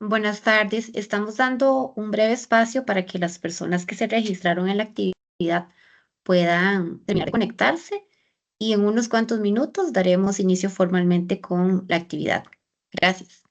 Buenas tardes. Estamos dando un breve espacio para que las personas que se registraron en la actividad puedan terminar de conectarse y en unos cuantos minutos daremos inicio formalmente con la actividad. Gracias.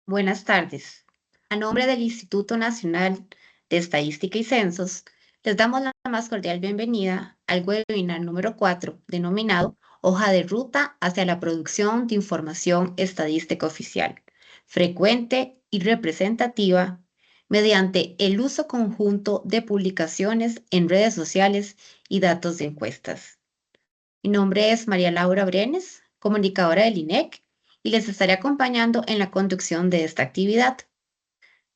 Buenas tardes. A nombre del Instituto Nacional de Estadística y Censos, les damos la más cordial bienvenida al webinar número 4, denominado Hoja de Ruta hacia la producción de información estadística oficial, frecuente y representativa, mediante el uso conjunto de publicaciones en redes sociales y datos de encuestas. Mi nombre es María Laura Brenes, comunicadora del INEC, y les estaré acompañando en la conducción de esta actividad.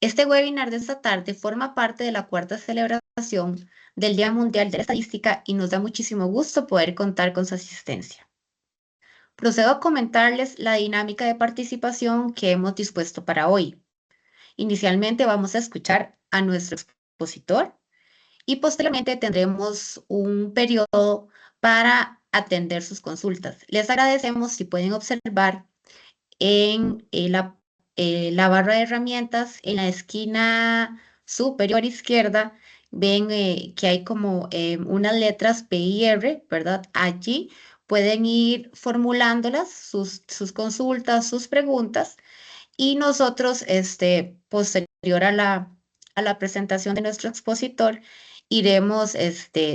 Este webinar de esta tarde forma parte de la cuarta celebración del Día Mundial de la Estadística y nos da muchísimo gusto poder contar con su asistencia. Procedo a comentarles la dinámica de participación que hemos dispuesto para hoy. Inicialmente vamos a escuchar a nuestro expositor y posteriormente tendremos un periodo para atender sus consultas. Les agradecemos si pueden observar en la barra de herramientas, en la esquina superior izquierda, ven que hay como unas letras P y R, ¿verdad? Allí pueden ir formulándolas, sus consultas, sus preguntas, y nosotros, posterior a la presentación de nuestro expositor, iremos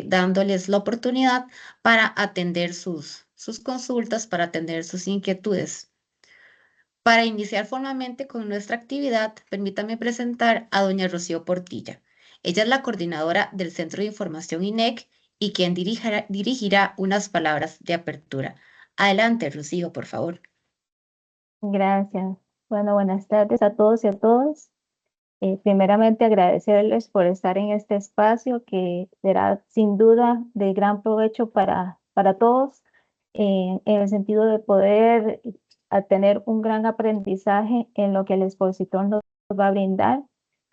dándoles la oportunidad para atender sus consultas, para atender sus inquietudes. Para iniciar formalmente con nuestra actividad, permítame presentar a doña Rocío Portilla. Ella es la coordinadora del Centro de Información INEC y quien dirigirá unas palabras de apertura. Adelante, Rocío, por favor. Gracias. Bueno, buenas tardes a todos y a todas. Primeramente agradecerles por estar en este espacio que será sin duda de gran provecho para todos, en el sentido de poder tener un gran aprendizaje en lo que el expositor nos va a brindar,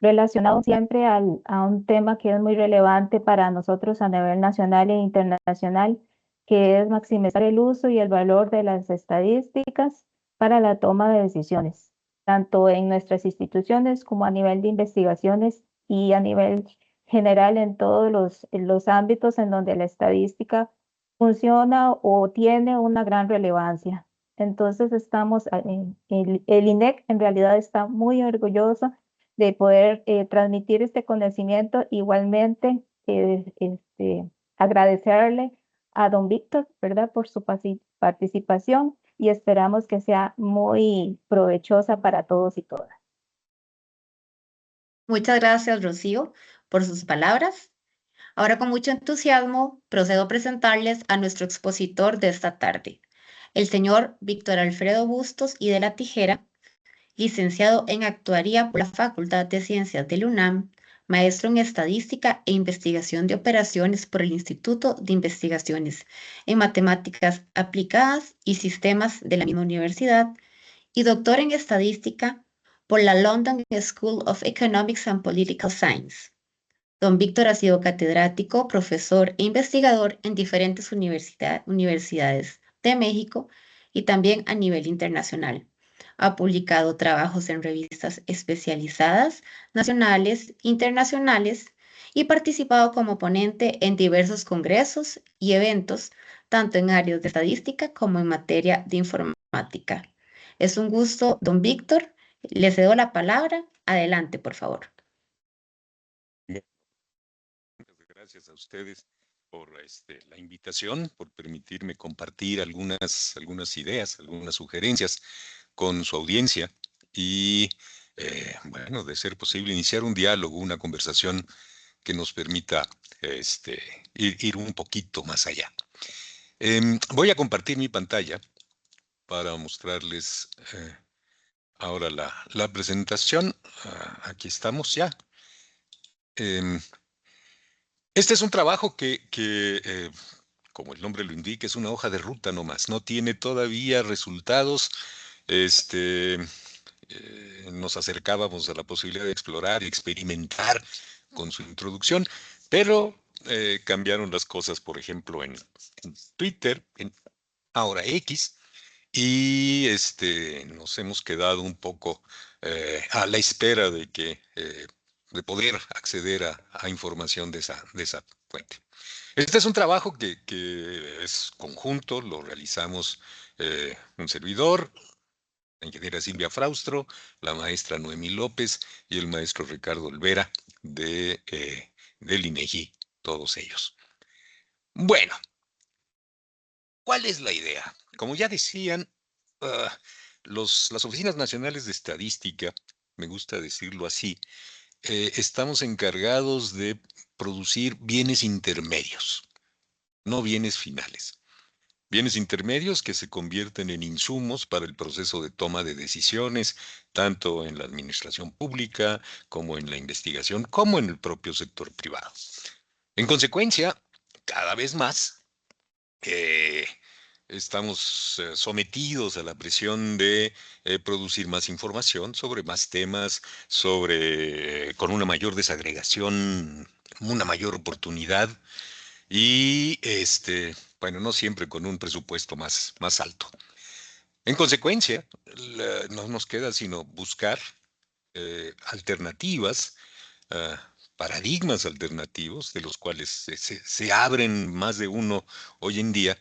relacionado siempre a un tema que es muy relevante para nosotros a nivel nacional e internacional, que es maximizar el uso y el valor de las estadísticas para la toma de decisiones, tanto en nuestras instituciones como a nivel de investigaciones y a nivel general en todos los ámbitos en donde la estadística funciona o tiene una gran relevancia. Entonces el INEC en realidad está muy orgulloso de poder transmitir este conocimiento. Igualmente, agradecerle a don Víctor, ¿verdad?, por su participación, y esperamos que sea muy provechosa para todos y todas. Muchas gracias, Rocío, por sus palabras. Ahora, con mucho entusiasmo, procedo a presentarles a nuestro expositor de esta tarde, el señor Víctor Alfredo Bustos y de la Tijera, licenciado en Actuaría por la Facultad de Ciencias del UNAM, maestro en Estadística e Investigación de Operaciones por el Instituto de Investigaciones en Matemáticas Aplicadas y Sistemas de la misma universidad, y doctor en Estadística por la London School of Economics and Political Science. Don Víctor ha sido catedrático, profesor e investigador en diferentes universidades de México y también a nivel internacional. Ha publicado trabajos en revistas especializadas, nacionales, internacionales, y participado como ponente en diversos congresos y eventos, tanto en áreas de estadística como en materia de informática. Es un gusto, don Víctor. Le cedo la palabra. Adelante, por favor. Muchas gracias a ustedes por la invitación, por permitirme compartir algunas ideas, algunas sugerencias con su audiencia y, bueno, de ser posible, iniciar un diálogo, una conversación que nos permita ir un poquito más allá. Voy a compartir mi pantalla para mostrarles ahora la presentación. Aquí estamos ya. Este es un trabajo que como el nombre lo indica, es una hoja de ruta nomás. No tiene todavía resultados. Nos acercábamos a la posibilidad de explorar y experimentar con su introducción, pero cambiaron las cosas, por ejemplo, en Twitter, en ahora X, y nos hemos quedado un poco a la espera de poder acceder a información de esa fuente. Este es un trabajo que es conjunto, lo realizamos un servidor, la ingeniera Silvia Fraustro, la maestra Noemí López y el maestro Ricardo Olvera del INEGI, todos ellos. Bueno, ¿cuál es la idea? Como ya decían, las Oficinas Nacionales de Estadística, me gusta decirlo así, estamos encargados de producir bienes intermedios, no bienes finales. Bienes intermedios que se convierten en insumos para el proceso de toma de decisiones, tanto en la administración pública como en la investigación, como en el propio sector privado. En consecuencia, cada vez más estamos sometidos a la presión de producir más información sobre más temas, con una mayor desagregación, una mayor oportunidad y bueno, no siempre con un presupuesto más alto. En consecuencia, no nos queda sino buscar alternativas, paradigmas alternativos, de los cuales se abren más de uno hoy en día,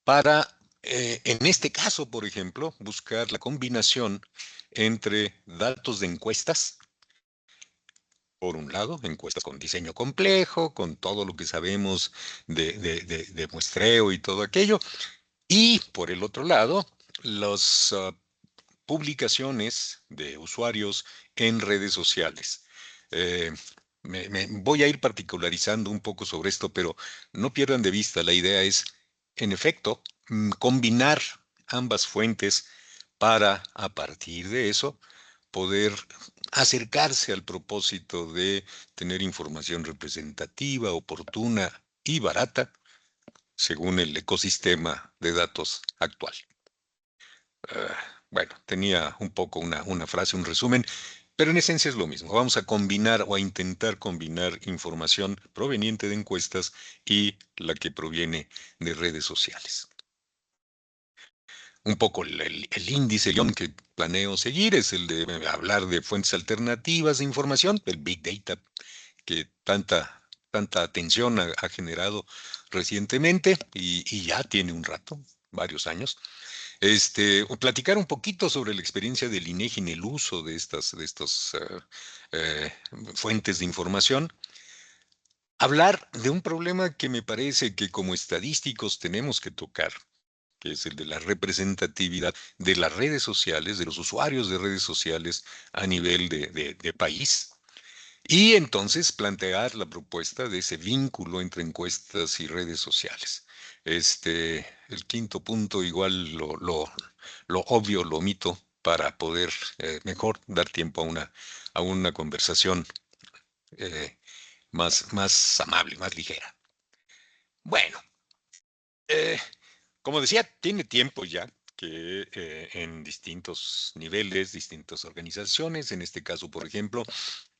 para, en este caso, por ejemplo, buscar la combinación entre datos de encuestas, por un lado, encuestas con diseño complejo, con todo lo que sabemos de muestreo y todo aquello, y por el otro lado, las publicaciones de usuarios en redes sociales. Voy a ir particularizando un poco sobre esto, pero no pierdan de vista, la idea es, en efecto, combinar ambas fuentes para, a partir de eso, poder acercarse al propósito de tener información representativa, oportuna y barata, según el ecosistema de datos actual. Bueno, tenía un poco una frase, un resumen, pero en esencia es lo mismo. Vamos a combinar o a intentar combinar información proveniente de encuestas y la que proviene de redes sociales. Un poco el índice, el guión que planeo seguir es el de hablar de fuentes alternativas de información, el Big Data, que tanta atención ha generado recientemente y ya tiene un rato, varios años. Platicar un poquito sobre la experiencia del INEGI en el uso de estas fuentes de información. Hablar de un problema que me parece que como estadísticos tenemos que tocar, que es el de la representatividad de las redes sociales, de los usuarios de redes sociales a nivel de país. Y entonces plantear la propuesta de ese vínculo entre encuestas y redes sociales. El quinto punto igual lo obvio, lo omito para poder mejor dar tiempo a una conversación más amable, más ligera. Bueno, eh, como decía, tiene tiempo ya que en distintos niveles, distintas organizaciones, en este caso, por ejemplo,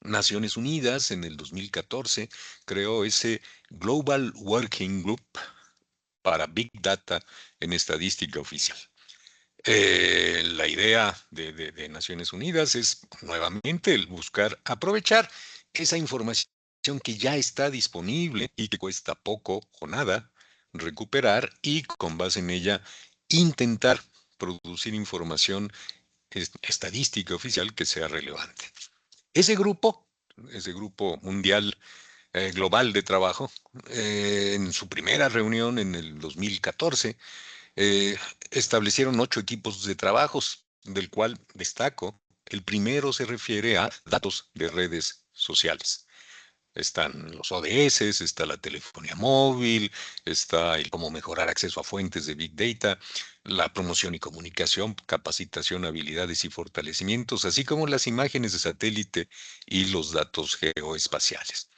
Naciones Unidas en el 2014 creó ese Global Working Group para Big Data en estadística oficial. La idea de Naciones Unidas es nuevamente el buscar aprovechar esa información que ya está disponible y que cuesta poco o nada recuperar y con base en ella intentar producir información estadística oficial que sea relevante. Ese grupo mundial global de trabajo, en su primera reunión en el 2014, eh, establecieron 8 equipos de trabajos, del cual destaco, el primero se refiere a datos de redes sociales. Están los ODS, está la telefonía móvil, está el cómo mejorar acceso a fuentes de Big Data, la promoción y comunicación, capacitación, habilidades y fortalecimientos, así como las imágenes de satélite y los datos geoespaciales.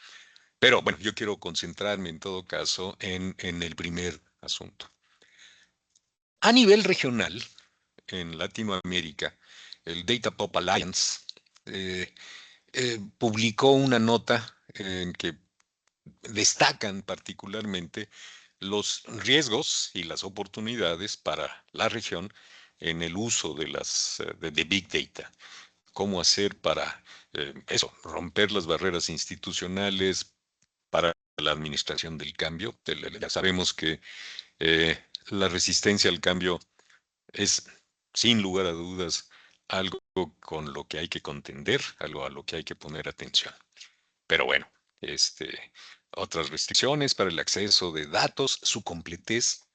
Pero bueno, yo quiero concentrarme en todo caso en el primer asunto. A nivel regional, en Latinoamérica, el Data Pop Alliance publicó una nota en que destacan particularmente los riesgos y las oportunidades para la región en el uso de Big Data. Cómo hacer para romper las barreras institucionales para la administración del cambio. Ya sabemos que la resistencia al cambio es, sin lugar a dudas, algo con lo que hay que contender, algo a lo que hay que poner atención. Pero bueno, otras restricciones para el acceso de datos, su completez,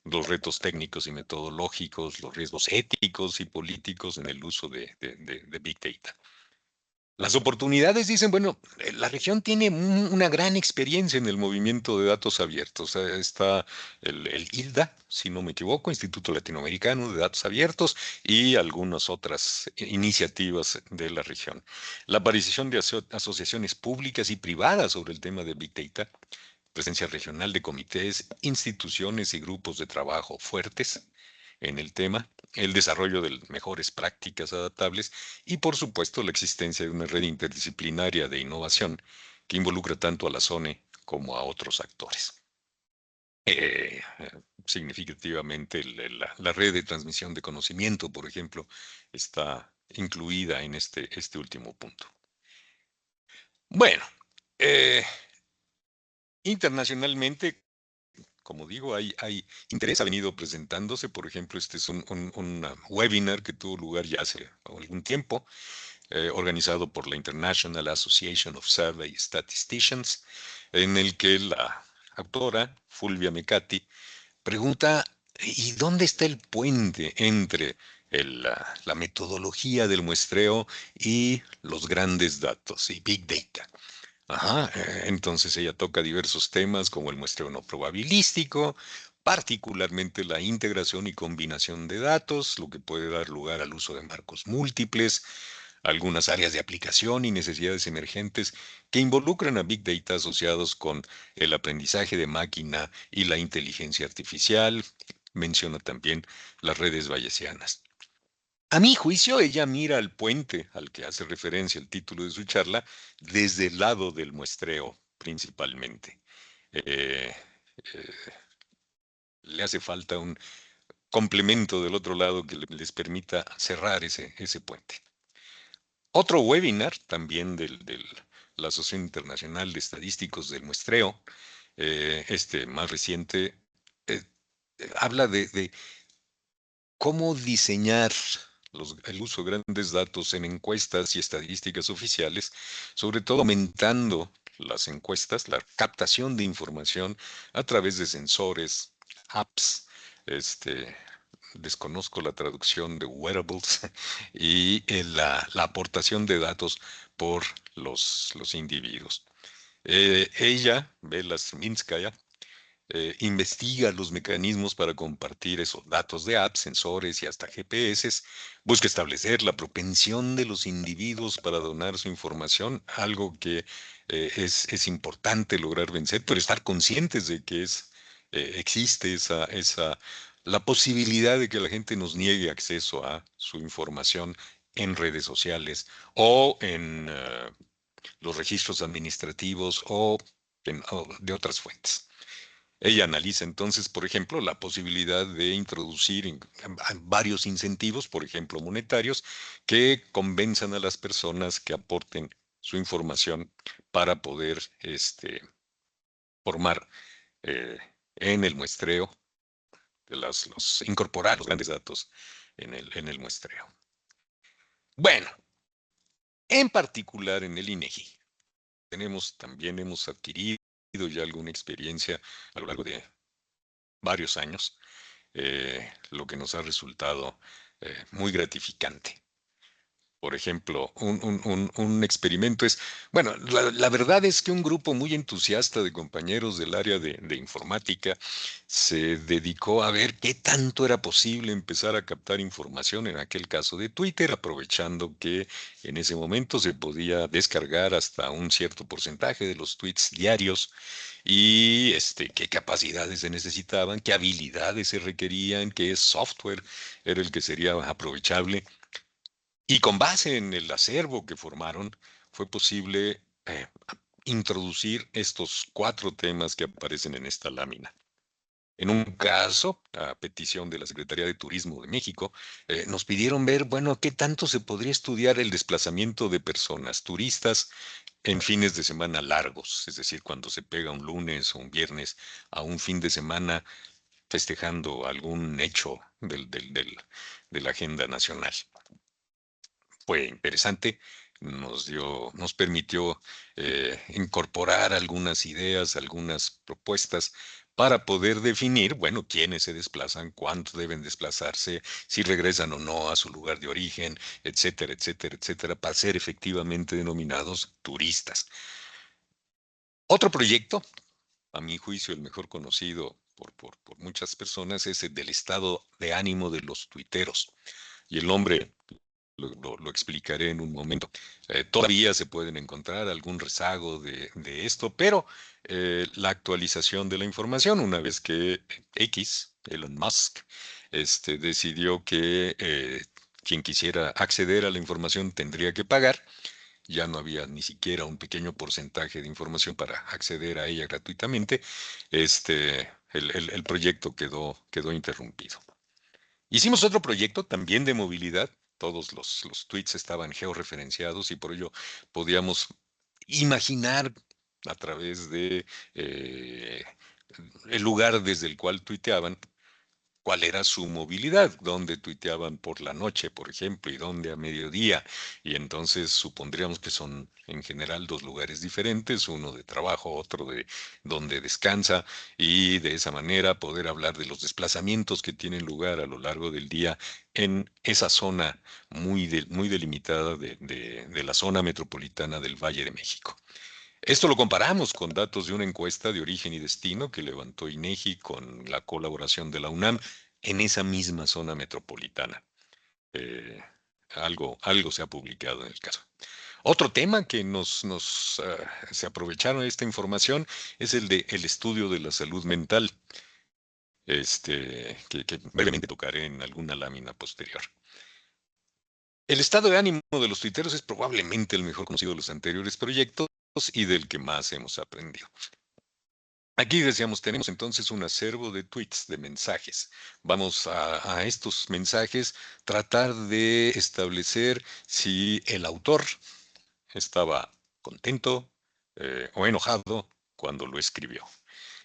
los retos técnicos y metodológicos, los riesgos éticos y políticos en el uso de Big Data. Las oportunidades dicen, bueno, la región tiene una gran experiencia en el movimiento de datos abiertos. Está el ILDA, si no me equivoco, Instituto Latinoamericano de Datos Abiertos, y algunas otras iniciativas de la región. La aparición de asociaciones públicas y privadas sobre el tema de Big Data, presencia regional de comités, instituciones y grupos de trabajo fuertes en el tema, el desarrollo de mejores prácticas adaptables y, por supuesto, la existencia de una red interdisciplinaria de innovación que involucra tanto a la SONE como a otros actores. Significativamente, la red de transmisión de conocimiento, por ejemplo, está incluida en este último punto. Bueno, internacionalmente, como digo, hay interés, ha venido presentándose. Por ejemplo, este es un webinar que tuvo lugar ya hace algún tiempo, organizado por la International Association of Survey Statisticians, en el que la autora, Fulvia Mecati, pregunta, ¿y dónde está el puente entre la metodología del muestreo y los grandes datos y Big Data? Ajá, entonces ella toca diversos temas como el muestreo no probabilístico, particularmente la integración y combinación de datos, lo que puede dar lugar al uso de marcos múltiples, algunas áreas de aplicación y necesidades emergentes que involucran a Big Data asociados con el aprendizaje de máquina y la inteligencia artificial. Menciona también las redes bayesianas. A mi juicio, ella mira al puente al que hace referencia el título de su charla desde el lado del muestreo, principalmente. Eh, eh, Le hace falta un complemento del otro lado que les permita cerrar ese puente. Otro webinar, también de la Asociación Internacional de Estadísticos del Muestreo, este más reciente, habla de cómo diseñar el uso de grandes datos en encuestas y estadísticas oficiales, sobre todo aumentando las encuestas, la captación de información a través de sensores, apps, desconozco la traducción de wearables, y la aportación de datos por los individuos. Ella, Bela Sminskaya, investiga los mecanismos para compartir esos datos de apps, sensores y hasta GPS, busca establecer la propensión de los individuos para donar su información, algo que es importante lograr vencer, pero estar conscientes de que existe la posibilidad de que la gente nos niegue acceso a su información en redes sociales o en los registros administrativos o de otras fuentes. Ella analiza entonces, por ejemplo, la posibilidad de introducir varios incentivos, por ejemplo, monetarios, que convenzan a las personas que aporten su información para poder formar eh, en el muestreo, incorporar los grandes datos en el muestreo. Bueno, en particular en el INEGI, también hemos adquirido ya alguna experiencia a lo largo de varios años, lo que nos ha resultado muy gratificante. Por ejemplo, un experimento bueno, la verdad es que un grupo muy entusiasta de compañeros del área de informática se dedicó a ver qué tanto era posible empezar a captar información, en aquel caso de Twitter, aprovechando que en ese momento se podía descargar hasta un cierto porcentaje de los tweets diarios y qué capacidades se necesitaban, qué habilidades se requerían, qué software era el que sería aprovechable. Y con base en el acervo que formaron, fue posible introducir estos 4 temas que aparecen en esta lámina. En un caso, a petición de la Secretaría de Turismo de México, nos pidieron ver, bueno, qué tanto se podría estudiar el desplazamiento de personas turistas en fines de semana largos, es decir, cuando se pega un lunes o un viernes a un fin de semana festejando algún hecho de la agenda nacional. Fue interesante, nos permitió incorporar algunas ideas, algunas propuestas para poder definir, bueno, quiénes se desplazan, cuántos deben desplazarse, si regresan o no a su lugar de origen, etcétera, etcétera, etcétera, para ser efectivamente denominados turistas. Otro proyecto, a mi juicio el mejor conocido por muchas personas, es el del estado de ánimo de los tuiteros. Y el nombre lo explicaré en un momento. Todavía se pueden encontrar algún rezago de esto, pero la actualización de la información, una vez que Elon Musk, decidió que quien quisiera acceder a la información tendría que pagar, ya no había ni siquiera un pequeño porcentaje de información para acceder a ella gratuitamente, el proyecto quedó interrumpido. Hicimos otro proyecto también de movilidad. Todos los tweets estaban georreferenciados y por ello podíamos imaginar a través de el lugar desde el cual tuiteaban cuál era su movilidad, dónde tuiteaban por la noche, por ejemplo, y dónde a mediodía. Y entonces supondríamos que son en general 2 lugares diferentes, uno de trabajo, otro de donde descansa, y de esa manera poder hablar de los desplazamientos que tienen lugar a lo largo del día en esa zona muy delimitada de la zona metropolitana del Valle de México. Esto lo comparamos con datos de una encuesta de origen y destino que levantó INEGI con la colaboración de la UNAM en esa misma zona metropolitana. Eh, algo se ha publicado en el caso. Otro tema que se aprovecharon de esta información es el estudio de la salud mental, que brevemente tocaré en alguna lámina posterior. El estado de ánimo de los tuiteros es probablemente el mejor conocido de los anteriores proyectos y del que más hemos aprendido. Aquí decíamos, tenemos entonces un acervo de tweets, de mensajes. Vamos a estos mensajes tratar de establecer si el autor estaba contento o enojado cuando lo escribió.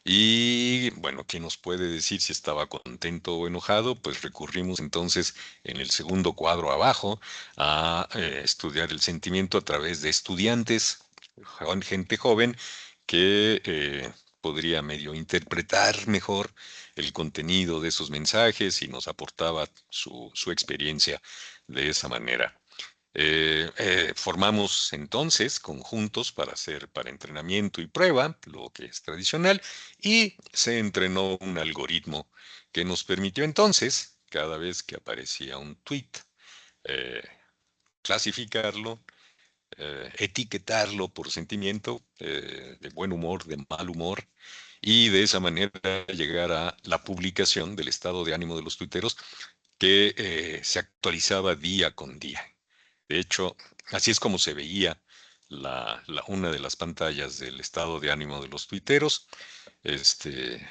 Y bueno, ¿quién nos puede decir si estaba contento o enojado? Pues recurrimos entonces en el segundo cuadro abajo a estudiar el sentimiento a través de estudiantes, gente joven que podría medio interpretar mejor el contenido de esos mensajes y nos aportaba su experiencia de esa manera. Formamos entonces conjuntos para entrenamiento y prueba, lo que es tradicional, y se entrenó un algoritmo que nos permitió entonces, cada vez que aparecía un tweet, clasificarlo etiquetarlo por sentimiento, de buen humor, de mal humor, y de esa manera llegar a la publicación del estado de ánimo de los tuiteros que se actualizaba día con día. De hecho, así es como se veía una de las pantallas del estado de ánimo de los tuiteros. Este,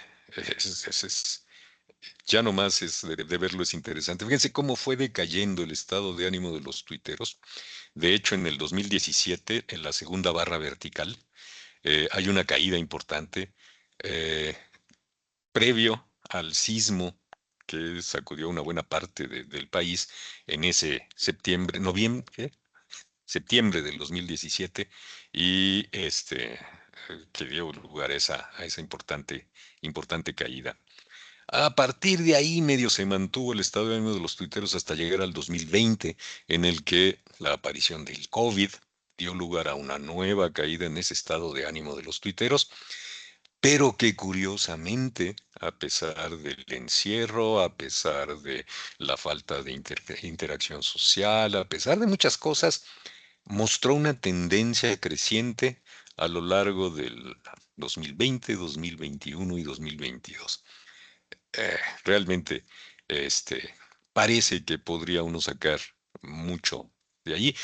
ya nomás es de verlo es interesante. Fíjense cómo fue decayendo el estado de ánimo de los tuiteros. De hecho, en el 2017, en la segunda barra vertical, hay una caída importante eh, previo al sismo que sacudió una buena parte del país en ese noviembre, ¿qué? Septiembre del 2017 y que dio lugar a esa importante caída. A partir de ahí medio se mantuvo el estado de ánimo de los tuiteros hasta llegar al 2020, en el que la aparición del COVID dio lugar a una nueva caída en ese estado de ánimo de los tuiteros, pero que curiosamente, a pesar del encierro, a pesar de la falta de interacción social, a pesar de muchas cosas, mostró una tendencia creciente a lo largo del 2020, 2021 y 2022. Realmente, este, parece que podría uno sacar mucho de allí.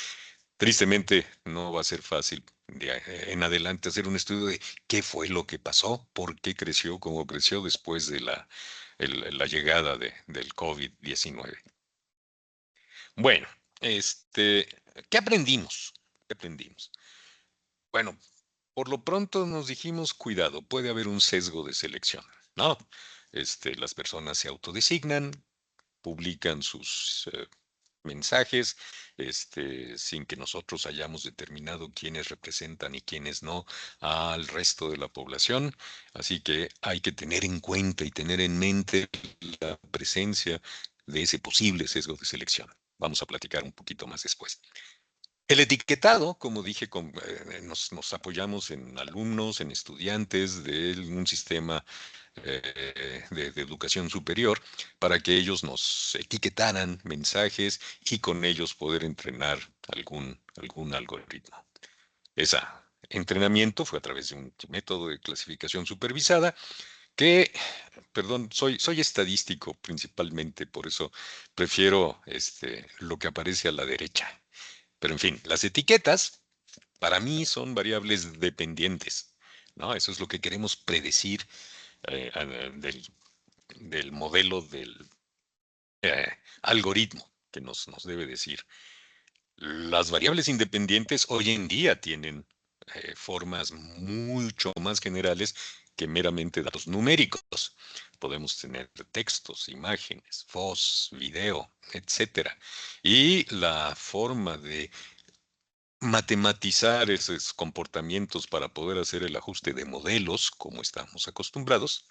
Tristemente, no va a ser fácil en adelante hacer un estudio de qué fue lo que pasó, por qué creció como creció después de la llegada del COVID-19. Bueno, este, ¿qué aprendimos? ¿Qué aprendimos? Bueno, por lo pronto nos dijimos, cuidado, puede haber un sesgo de selección, ¿no? Las personas se autodesignan, publican sus mensajes, sin que nosotros hayamos determinado quiénes representan y quiénes no al resto de la población. Así que hay que tener en cuenta y tener en mente la presencia de ese posible sesgo de selección. Vamos a platicar un poquito más después. El etiquetado, como dije, nos apoyamos en alumnos, en estudiantes de un sistema de educación superior para que ellos nos etiquetaran mensajes y con ellos poder entrenar algún algoritmo. Ese entrenamiento fue a través de un método de clasificación supervisada que, perdón, soy estadístico principalmente, por eso prefiero lo que aparece a la derecha. Pero en fin, las etiquetas para mí son variables dependientes, ¿no? Eso es lo que queremos predecir del modelo del algoritmo que nos debe decir. Las variables independientes hoy en día tienen formas mucho más generales que meramente datos numéricos. Podemos tener textos, imágenes, voz, video, etcétera. Y la forma de matematizar esos comportamientos para poder hacer el ajuste de modelos, como estamos acostumbrados,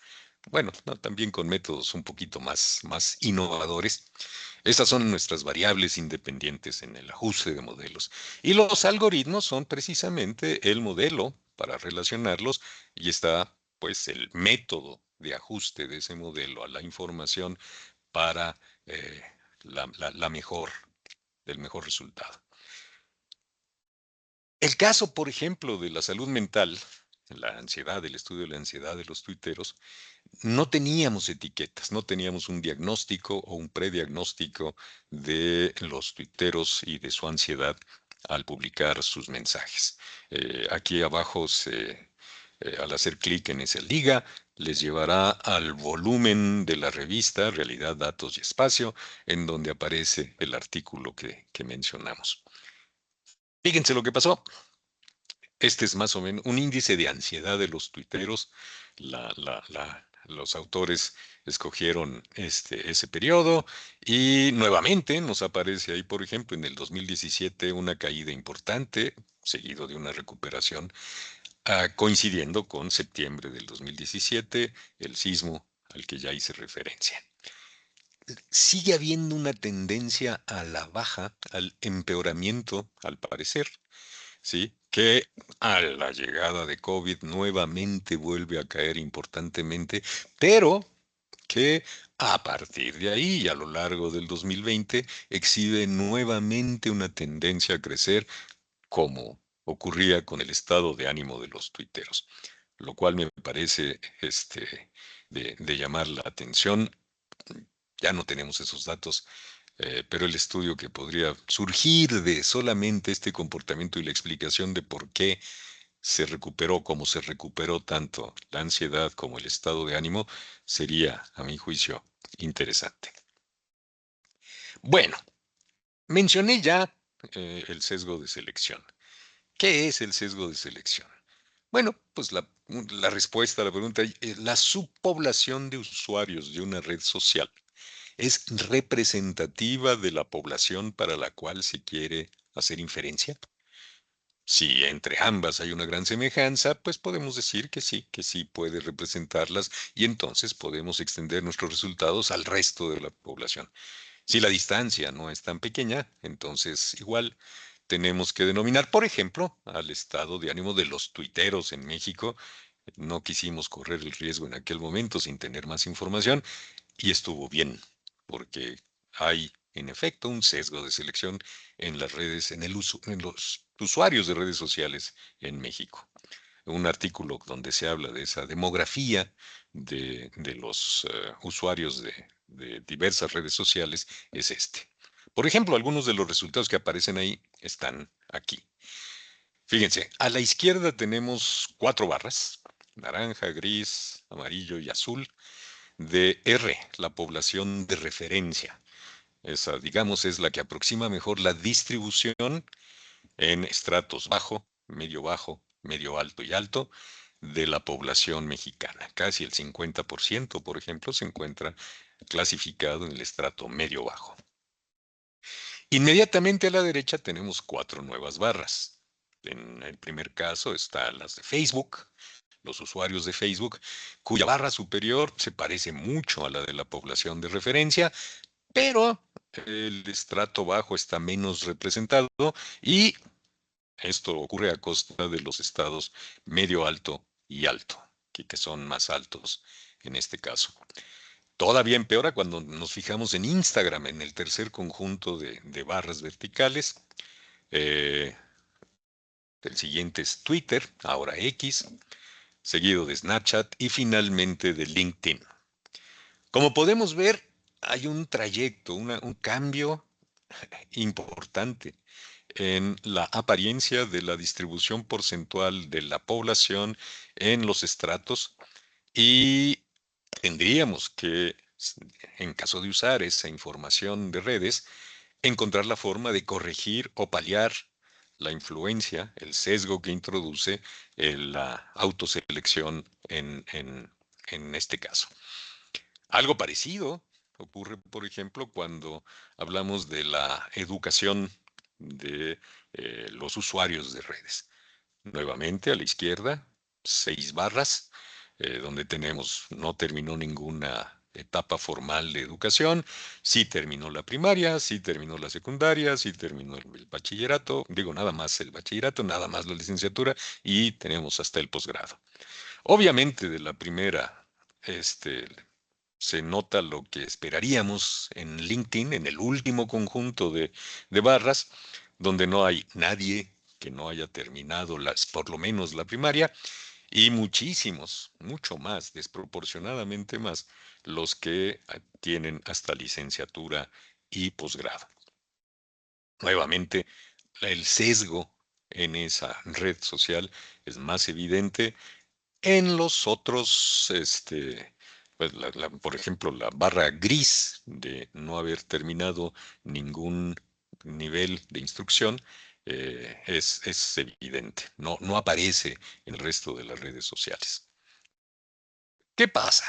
bueno, no, también con métodos un poquito más innovadores. Estas son nuestras variables independientes en el ajuste de modelos. Y los algoritmos son precisamente el modelo para relacionarlos y está pues el método de ajuste de ese modelo a la información para la mejor, el mejor resultado. El caso, por ejemplo, de la salud mental, la ansiedad, el estudio de la ansiedad de los tuiteros, no teníamos etiquetas, no teníamos un diagnóstico o un prediagnóstico de los tuiteros y de su ansiedad al publicar sus mensajes. Aquí abajo, al hacer clic en esa liga, les llevará al volumen de la revista Realidad, Datos y Espacio, en donde aparece el artículo que mencionamos. Fíjense lo que pasó. Este es más o menos un índice de ansiedad de los tuiteros. Los autores escogieron ese periodo y nuevamente nos aparece ahí, por ejemplo, en el 2017 una caída importante, seguido de una recuperación, coincidiendo con septiembre del 2017, el sismo al que ya hice referencia. Sigue habiendo una tendencia a la baja, al empeoramiento, al parecer. ¿Sí? Que a la llegada de COVID nuevamente vuelve a caer importantemente, pero que a partir de ahí y a lo largo del 2020 exhibe nuevamente una tendencia a crecer como ocurría con el estado de ánimo de los tuiteros, lo cual me parece de llamar la atención. Ya no tenemos esos datos, pero el estudio que podría surgir de solamente este comportamiento y la explicación de por qué se recuperó como se recuperó tanto la ansiedad como el estado de ánimo sería, a mi juicio, interesante. Bueno, mencioné ya el sesgo de selección. ¿Qué es el sesgo de selección? Bueno, pues la respuesta a la pregunta, la subpoblación de usuarios de una red social es representativa de la población para la cual se quiere hacer inferencia. Si entre ambas hay una gran semejanza, pues podemos decir que sí puede representarlas y entonces podemos extender nuestros resultados al resto de la población. Si la distancia no es tan pequeña, entonces igual tenemos que denominar, por ejemplo, al estado de ánimo de los tuiteros en México. No quisimos correr el riesgo en aquel momento sin tener más información y estuvo bien, porque hay en efecto un sesgo de selección en las redes, en los usuarios de redes sociales en México. Un artículo donde se habla de esa demografía de los usuarios de diversas redes sociales es este. Por ejemplo, algunos de los resultados que aparecen ahí están aquí. Fíjense, a la izquierda tenemos 4 barras, naranja, gris, amarillo y azul, de R, la población de referencia. Esa, digamos, es la que aproxima mejor la distribución en estratos bajo, medio alto y alto de la población mexicana. Casi el 50%, por ejemplo, se encuentra clasificado en el estrato medio bajo. Inmediatamente a la derecha tenemos 4 nuevas barras. En el primer caso están las de Facebook, los usuarios de Facebook, cuya barra superior se parece mucho a la de la población de referencia, pero el estrato bajo está menos representado y esto ocurre a costa de los estados medio alto y alto, que son más altos en este caso. Todavía empeora cuando nos fijamos en Instagram, en el tercer conjunto de barras verticales. El siguiente es Twitter, ahora X, seguido de Snapchat y finalmente de LinkedIn. Como podemos ver, hay un trayecto, un cambio importante en la apariencia de la distribución porcentual de la población en los estratos y tendríamos que, en caso de usar esa información de redes, encontrar la forma de corregir o paliar la influencia, el sesgo que introduce la autoselección en este caso. Algo parecido ocurre, por ejemplo, cuando hablamos de la educación de los usuarios de redes. Nuevamente a la izquierda, 6 barras, donde tenemos, no terminó ninguna etapa formal de educación, sí terminó la primaria, sí terminó la secundaria, sí terminó el bachillerato, digo nada más el bachillerato, nada más la licenciatura y tenemos hasta el posgrado. Obviamente de la primera, se nota lo que esperaríamos en LinkedIn, en el último conjunto de barras, donde no hay nadie que no haya terminado por lo menos la primaria, y muchísimos, mucho más, desproporcionadamente más, los que tienen hasta licenciatura y posgrado. Nuevamente, el sesgo en esa red social es más evidente en los otros, pues por ejemplo, la barra gris de no haber terminado ningún nivel de instrucción es evidente, no aparece en el resto de las redes sociales. ¿Qué pasa?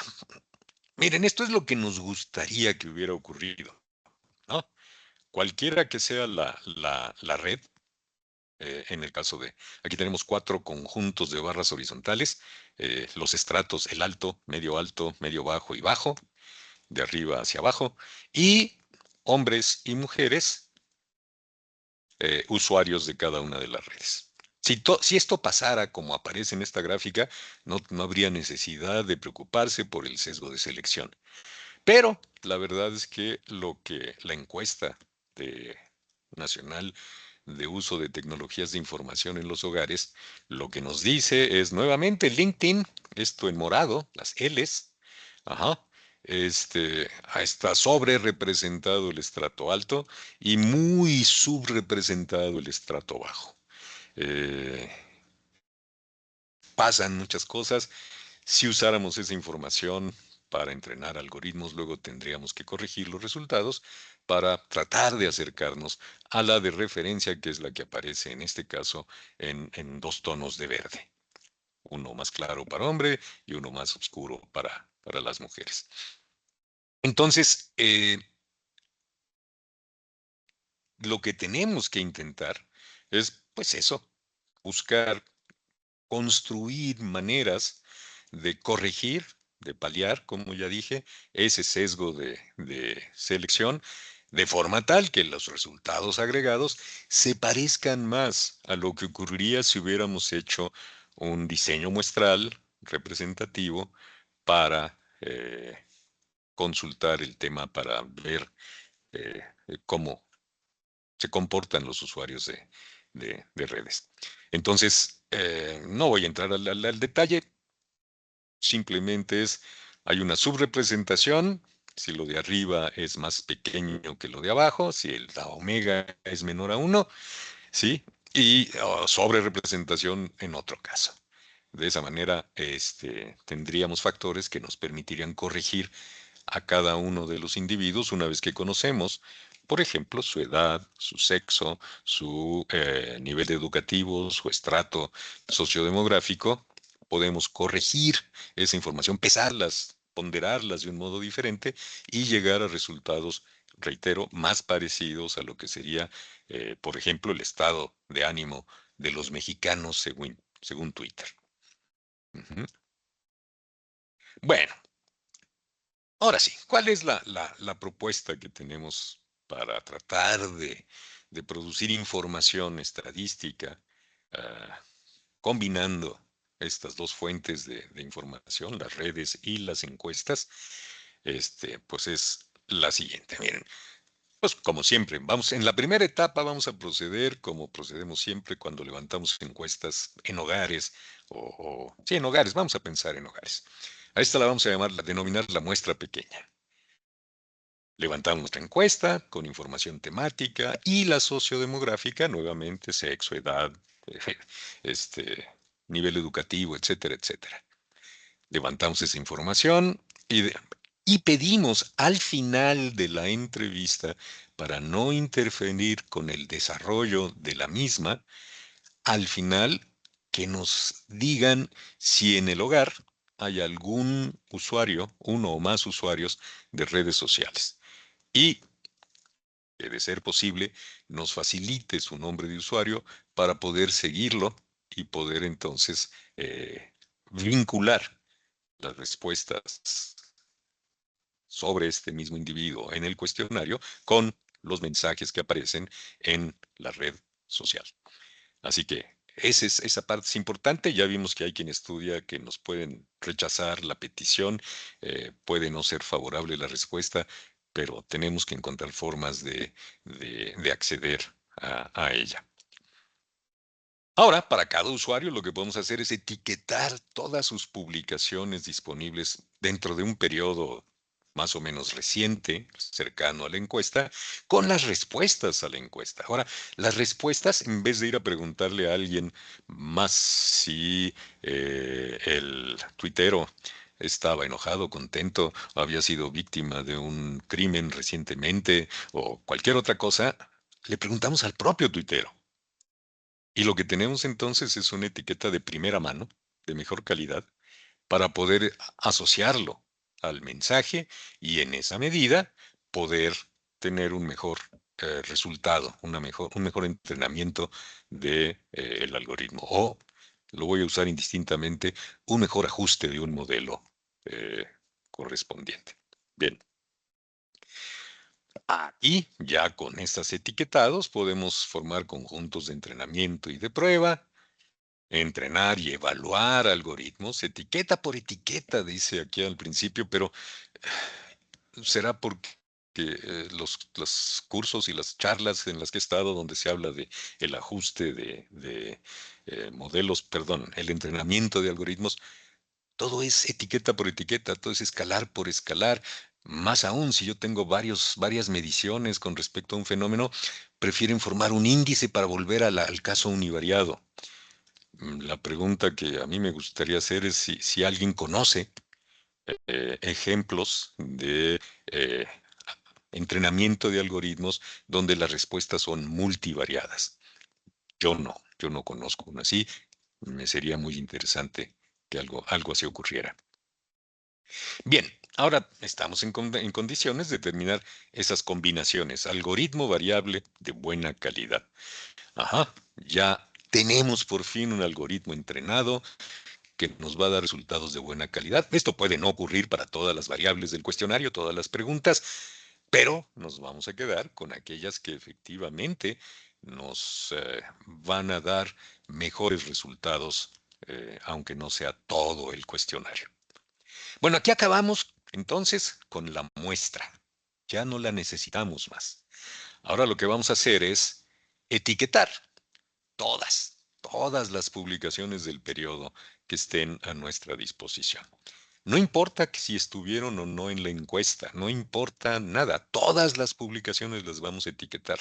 Miren, esto es lo que nos gustaría que hubiera ocurrido, ¿no? Cualquiera que sea la red, en el caso de, aquí tenemos 4 conjuntos de barras horizontales, los estratos, el alto, medio bajo y bajo, de arriba hacia abajo, y hombres y mujeres, usuarios de cada una de las redes. Si esto pasara como aparece en esta gráfica, no habría necesidad de preocuparse por el sesgo de selección. Pero la verdad es que lo que la encuesta nacional de uso de tecnologías de información en los hogares, lo que nos dice es nuevamente LinkedIn, esto en morado, las Ls, ajá, está sobre representado el estrato alto y muy subrepresentado el estrato bajo. Eh, Pasan muchas cosas. Si usáramos esa información para entrenar algoritmos, luego tendríamos que corregir los resultados para tratar de acercarnos a la de referencia, que es la que aparece en este caso en dos tonos de verde. Uno más claro para hombre y uno más oscuro para las mujeres. Entonces, lo que tenemos que intentar es, pues eso, buscar construir maneras de corregir, de paliar, como ya dije, ese sesgo de selección, de forma tal que los resultados agregados se parezcan más a lo que ocurriría si hubiéramos hecho un diseño muestral representativo para consultar el tema, para ver cómo se comportan los usuarios de redes. Entonces, no voy a entrar al detalle, simplemente hay una subrepresentación, si lo de arriba es más pequeño que lo de abajo, si la omega es menor a 1, ¿sí? Y sobrerepresentación en otro caso. De esa manera, tendríamos factores que nos permitirían corregir a cada uno de los individuos una vez que conocemos, por ejemplo, su edad, su sexo, su nivel educativo, su estrato sociodemográfico. Podemos corregir esa información, pesarlas, ponderarlas de un modo diferente y llegar a resultados, reitero, más parecidos a lo que sería, por ejemplo, el estado de ánimo de los mexicanos según Twitter. Ujú. Bueno, ahora sí, ¿cuál es la propuesta que tenemos para tratar de producir información estadística, ah, combinando estas dos fuentes de información, las redes y las encuestas? Pues es la siguiente. Miren, pues como siempre, en la primera etapa vamos a proceder como procedemos siempre cuando levantamos encuestas en hogares sí, en hogares, vamos a pensar en hogares. A esta la vamos a denominar la muestra pequeña. Levantamos nuestra encuesta con información temática y la sociodemográfica, nuevamente sexo, edad, este, nivel educativo, etcétera, etcétera. Levantamos esa información y pedimos al final de la entrevista, para no interferir con el desarrollo de la misma, al final que nos digan si en el hogar hay algún usuario, uno o más usuarios de redes sociales. Y que de ser posible nos facilite su nombre de usuario para poder seguirlo y poder entonces vincular las respuestas sobre este mismo individuo en el cuestionario con los mensajes que aparecen en la red social. Así que esa parte es importante. Ya vimos que hay quien estudia que nos pueden rechazar la petición, puede no ser favorable la respuesta, pero tenemos que encontrar formas de acceder a ella. Ahora, para cada usuario lo que podemos hacer es etiquetar todas sus publicaciones disponibles dentro de un periodo más o menos reciente, cercano a la encuesta, con las respuestas a la encuesta. Ahora, las respuestas, en vez de ir a preguntarle a alguien más si el tuitero estaba enojado, contento, había sido víctima de un crimen recientemente o cualquier otra cosa, le preguntamos al propio tuitero. Y lo que tenemos entonces es una etiqueta de primera mano, de mejor calidad, para poder asociarlo al mensaje y en esa medida poder tener un mejor resultado, un mejor entrenamiento del algoritmo. O, lo voy a usar indistintamente, un mejor ajuste de un modelo eh, correspondiente. Bien. Y ya con estas etiquetados podemos formar conjuntos de entrenamiento y de prueba, entrenar y evaluar algoritmos, etiqueta por etiqueta, dice aquí al principio, pero será porque los cursos y las charlas en las que he estado donde se habla de el ajuste de modelos, perdón, el entrenamiento de algoritmos, todo es etiqueta por etiqueta, todo es escalar por escalar. Más aún, si yo tengo varias mediciones con respecto a un fenómeno, prefieren formar un índice para volver al caso univariado. La pregunta que a mí me gustaría hacer es si alguien conoce ejemplos de entrenamiento de algoritmos donde las respuestas son multivariadas. Yo no conozco uno así. Me sería muy interesante que algo así ocurriera. Bien, ahora estamos en condiciones de determinar esas combinaciones. Algoritmo variable de buena calidad. Ajá, ya tenemos por fin un algoritmo entrenado que nos va a dar resultados de buena calidad. Esto puede no ocurrir para todas las variables del cuestionario, todas las preguntas, pero nos vamos a quedar con aquellas que efectivamente nos van a dar mejores resultados, aunque no sea todo el cuestionario. Bueno, aquí acabamos entonces con la muestra. Ya no la necesitamos más. Ahora lo que vamos a hacer es etiquetar todas las publicaciones del periodo que estén a nuestra disposición. No importa que si estuvieron o no en la encuesta, no importa nada, todas las publicaciones las vamos a etiquetar.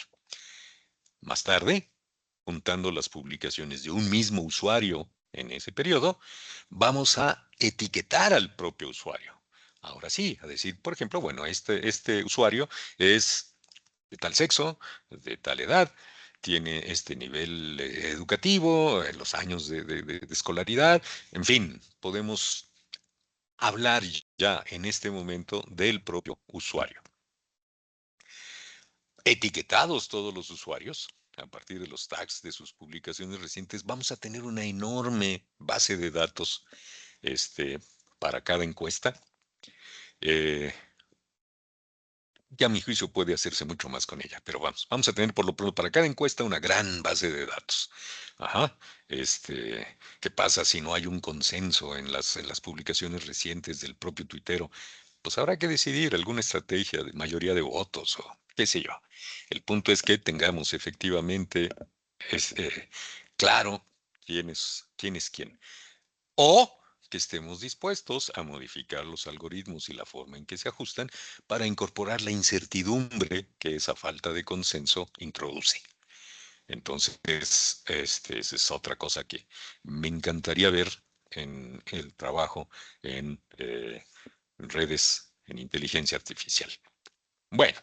Más tarde, juntando las publicaciones de un mismo usuario en ese periodo, vamos a etiquetar al propio usuario. Ahora sí, a decir, por ejemplo, bueno, este usuario es de tal sexo, de tal edad, tiene este nivel educativo, los años de escolaridad, en fin, podemos hablar ya en este momento del propio usuario. Etiquetados todos los usuarios, a partir de los tags de sus publicaciones recientes, vamos a tener una enorme base de datos para cada encuesta. Ya a mi juicio puede hacerse mucho más con ella, pero vamos a tener por lo pronto para cada encuesta una gran base de datos. Ajá. ¿Qué pasa si no hay un consenso en las publicaciones recientes del propio tuitero? Pues habrá que decidir alguna estrategia de mayoría de votos o qué sé yo. El punto es que tengamos efectivamente es, claro quién es quién. O que estemos dispuestos a modificar los algoritmos y la forma en que se ajustan para incorporar la incertidumbre que esa falta de consenso introduce. Entonces, esa es otra cosa que me encantaría ver en el trabajo en redes, en inteligencia artificial. Bueno,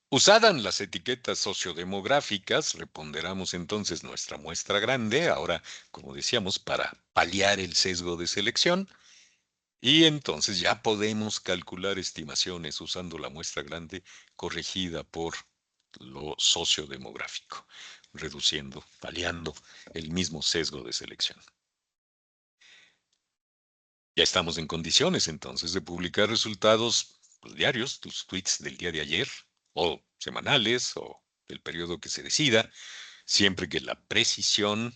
usadas las etiquetas sociodemográficas, reponderamos entonces nuestra muestra grande, ahora, como decíamos, para paliar el sesgo de selección, y entonces ya podemos calcular estimaciones usando la muestra grande corregida por lo sociodemográfico, reduciendo, paliando el mismo sesgo de selección. Ya estamos en condiciones entonces de publicar resultados diarios, tus tweets del día de ayer, o semanales, o del periodo que se decida, siempre que la precisión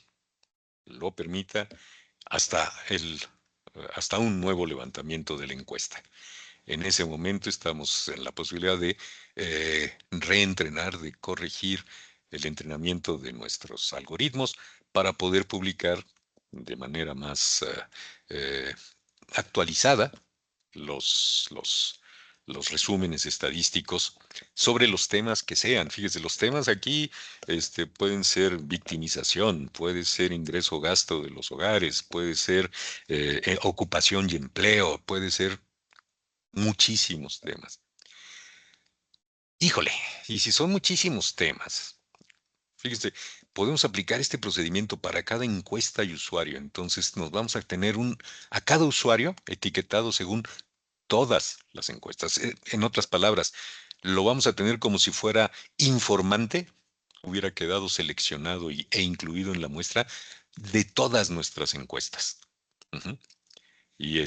lo permita, hasta hasta un nuevo levantamiento de la encuesta. En ese momento estamos en la posibilidad de reentrenar, de corregir el entrenamiento de nuestros algoritmos para poder publicar de manera más actualizada los resúmenes estadísticos sobre los temas que sean. Fíjese, los temas aquí pueden ser victimización, puede ser ingreso-gasto de los hogares, puede ser ocupación y empleo, puede ser muchísimos temas. Híjole, y si son muchísimos temas, fíjese, podemos aplicar este procedimiento para cada encuesta y usuario. Entonces nos vamos a tener a cada usuario etiquetado según todas las encuestas. En otras palabras, lo vamos a tener como si fuera informante, hubiera quedado seleccionado e incluido en la muestra de todas nuestras encuestas. Ujú. Y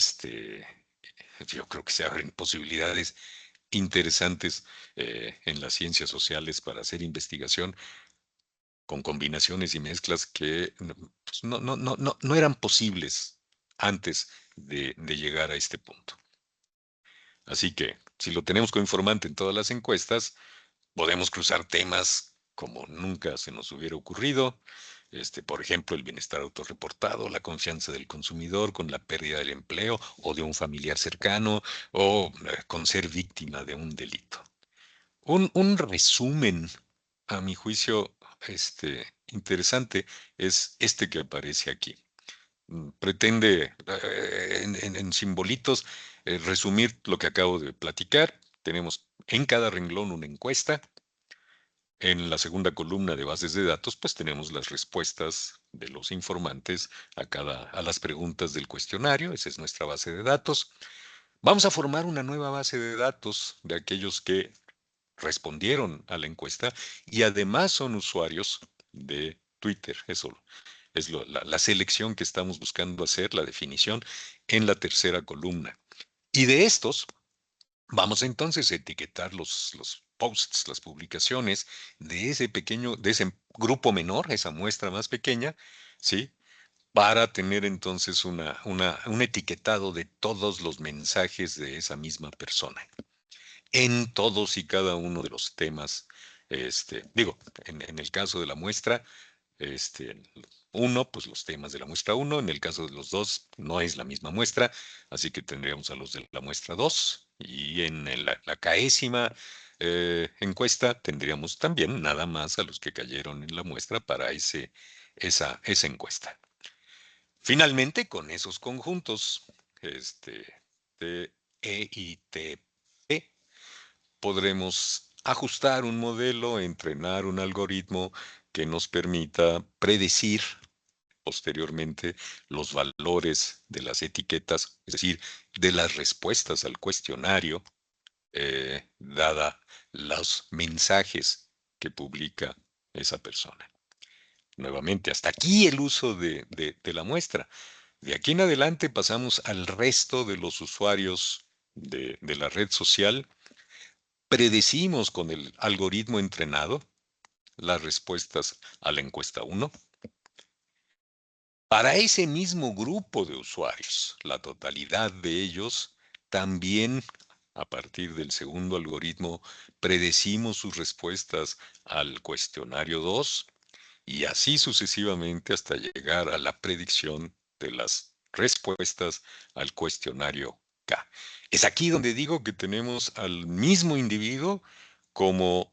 yo creo que se abren posibilidades interesantes en las ciencias sociales para hacer investigación con combinaciones y mezclas que pues, no eran posibles antes de llegar a este punto. Así que Si lo tenemos como informante en todas las encuestas, podemos cruzar temas como nunca se nos hubiera ocurrido. Por ejemplo, el bienestar autorreportado, la confianza del consumidor con la pérdida del empleo o de un familiar cercano o con ser víctima de un delito. Un resumen, a mi juicio, interesante es este que aparece aquí. Pretende en simbolitos resumir lo que acabo de platicar. Tenemos en cada renglón una encuesta. En la segunda columna de bases de datos, pues tenemos las respuestas de los informantes a las preguntas del cuestionario. Esa es nuestra base de datos. Vamos a formar una nueva base de datos de aquellos que respondieron a la encuesta y además son usuarios de Twitter. Eso es la selección que estamos buscando hacer, la definición en la tercera columna. Y de estos, vamos entonces a etiquetar los posts, las publicaciones de ese grupo menor, esa muestra más pequeña, ¿sí? Para tener entonces un etiquetado de todos los mensajes de esa misma persona en todos y cada uno de los temas. En el caso de la muestra, este, uno, pues los temas de la muestra 1, en el caso de los dos, no es la misma muestra, así que tendríamos a los de la muestra 2, y en la caésima encuesta tendríamos también nada más a los que cayeron en la muestra para esa encuesta. Finalmente, con esos conjuntos, T, E y T, P, podremos ajustar un modelo, entrenar un algoritmo que nos permita predecir posteriormente los valores de las etiquetas, es decir, de las respuestas al cuestionario, dada los mensajes que publica esa persona. Nuevamente, hasta aquí el uso de la muestra. De aquí en adelante pasamos al resto de los usuarios de la red social. Predecimos con el algoritmo entrenado las respuestas a la encuesta 1. Para ese mismo grupo de usuarios, la totalidad de ellos, también a partir del segundo algoritmo, predecimos sus respuestas al cuestionario 2 y así sucesivamente hasta llegar a la predicción de las respuestas al cuestionario K. Es aquí donde digo que tenemos al mismo individuo como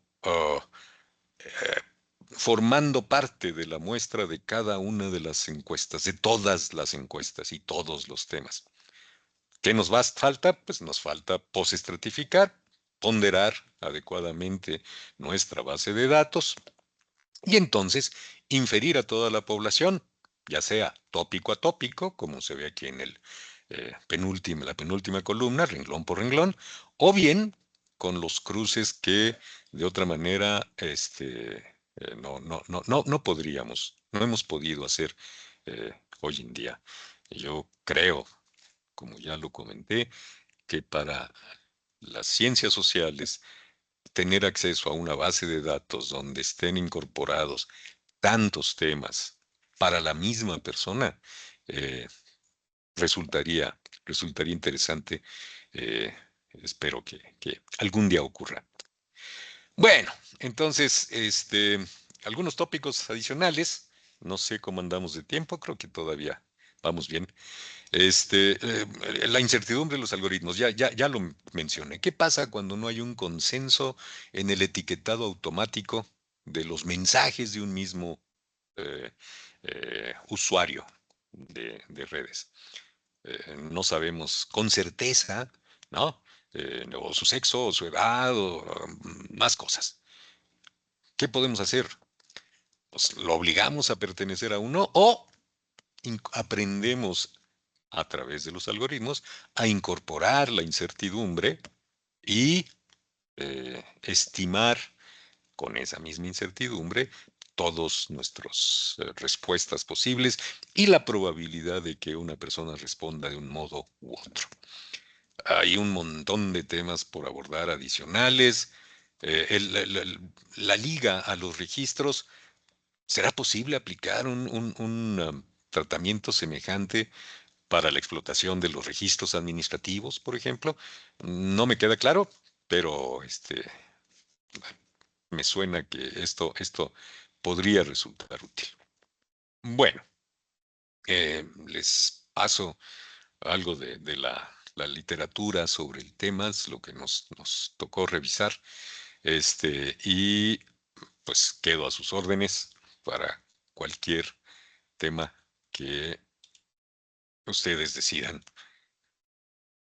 formando parte de la muestra de cada una de las encuestas, de todas las encuestas y todos los temas. ¿Qué nos falta? Pues nos falta postestratificar, ponderar adecuadamente nuestra base de datos y entonces inferir a toda la población, ya sea tópico a tópico, como se ve aquí en la penúltima columna, renglón por renglón, o bien con los cruces que de otra manera no podríamos, no hemos podido hacer hoy en día. Yo creo, como ya lo comenté, que para las ciencias sociales, tener acceso a una base de datos donde estén incorporados tantos temas para la misma persona, eh, resultaría interesante. eh, Espero que algún día ocurra. Bueno, entonces, algunos tópicos adicionales. No sé cómo andamos de tiempo, creo que todavía vamos bien. La incertidumbre de los algoritmos, ya lo mencioné. ¿Qué pasa cuando no hay un consenso en el etiquetado automático de los mensajes de un mismo eh, usuario de redes? No sabemos con certeza, ¿no? O su sexo, o su edad, o más cosas. ¿Qué podemos hacer? Pues lo obligamos a pertenecer a uno o aprendemos a través de los algoritmos a incorporar la incertidumbre y estimar con esa misma incertidumbre todas nuestras respuestas posibles y la probabilidad de que una persona responda de un modo u otro. Hay un montón de temas por abordar adicionales. La liga a los registros, ¿será posible aplicar un tratamiento semejante para la explotación de los registros administrativos, por ejemplo. No me queda claro, pero me suena que esto podría resultar útil. Bueno, les paso algo de la literatura sobre el tema, es lo que nos tocó revisar, y pues quedo a sus órdenes para cualquier tema que ustedes decidan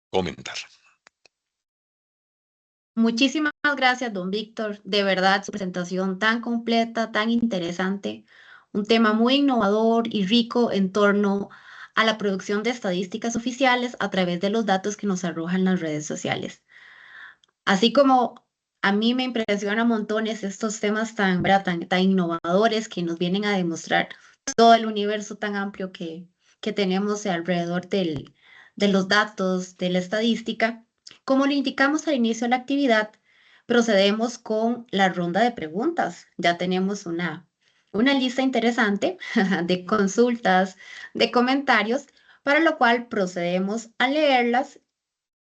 comentar. Muchísimas gracias, don Víctor. De verdad, su presentación tan completa, tan interesante, un tema muy innovador y rico en torno a la producción de estadísticas oficiales a través de los datos que nos arrojan las redes sociales. Así como a mí me impresiona montones estos temas tan, ¿verdad? tan innovadores que nos vienen a demostrar todo el universo tan amplio que tenemos alrededor de los datos, de la estadística. Como le indicamos al inicio de la actividad, procedemos con la ronda de preguntas. Ya tenemos una lista interesante de consultas, de comentarios, para lo cual procedemos a leerlas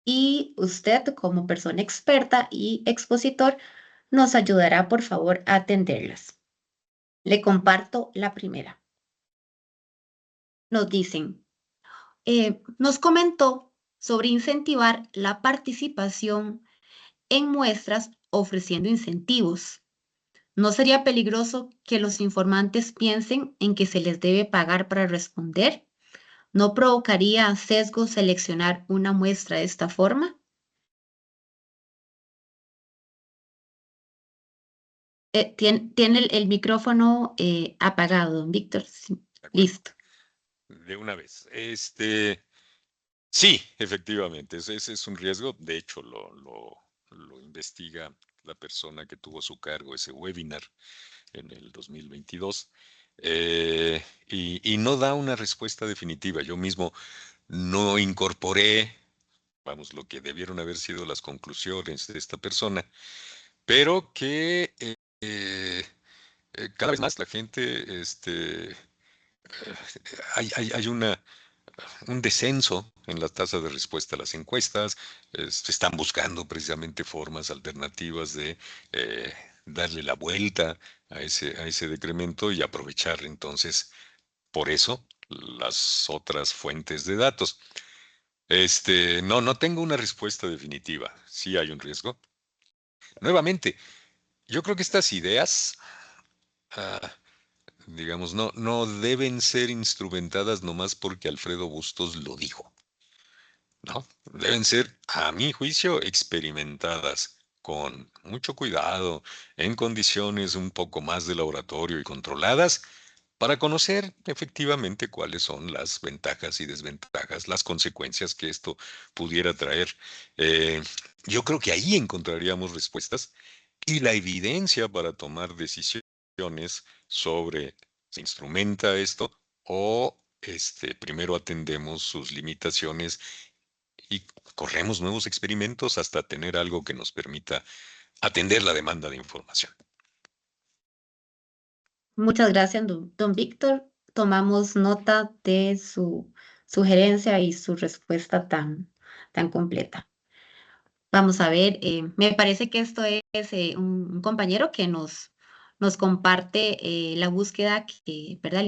y usted, como persona experta y expositor, nos ayudará, por favor, a atenderlas. Le comparto la primera. Nos dicen, nos comentó sobre incentivar la participación en muestras ofreciendo incentivos. ¿No sería peligroso que los informantes piensen en que se les debe pagar para responder? ¿No provocaría sesgo seleccionar una muestra de esta forma? Tiene el micrófono apagado, don Víctor. Sí, ¿De acuerdo? listo. De una vez. Sí, efectivamente, ese es un riesgo. De hecho, lo investiga la persona que tuvo a su cargo ese webinar en el 2022. Y no da una respuesta definitiva. Yo mismo no incorporé, vamos, lo que debieron haber sido las conclusiones de esta persona, pero que cada vez más la gente, hay un descenso en la tasa de respuesta a las encuestas. Se están buscando precisamente formas alternativas de darle la vuelta a ese decremento y aprovechar entonces, por eso, las otras fuentes de datos. No tengo una respuesta definitiva. Sí hay un riesgo. Nuevamente, yo creo que estas ideas, ah, digamos, no deben ser instrumentadas nomás porque Alfredo Bustos lo dijo. ¿No? Deben ser, a mi juicio, experimentadas con mucho cuidado, en condiciones un poco más de laboratorio y controladas, para conocer efectivamente cuáles son las ventajas y desventajas, las consecuencias que esto pudiera traer. Eh, yo creo que ahí encontraríamos respuestas y la evidencia para tomar decisiones sobre si instrumenta esto o primero atendemos sus limitaciones y corremos nuevos experimentos hasta tener algo que nos permita atender la demanda de información. Muchas gracias, don Víctor. Tomamos nota de su sugerencia y su respuesta tan completa. Vamos a ver, me parece que esto es un compañero que nos comparte la búsqueda ¿verdad?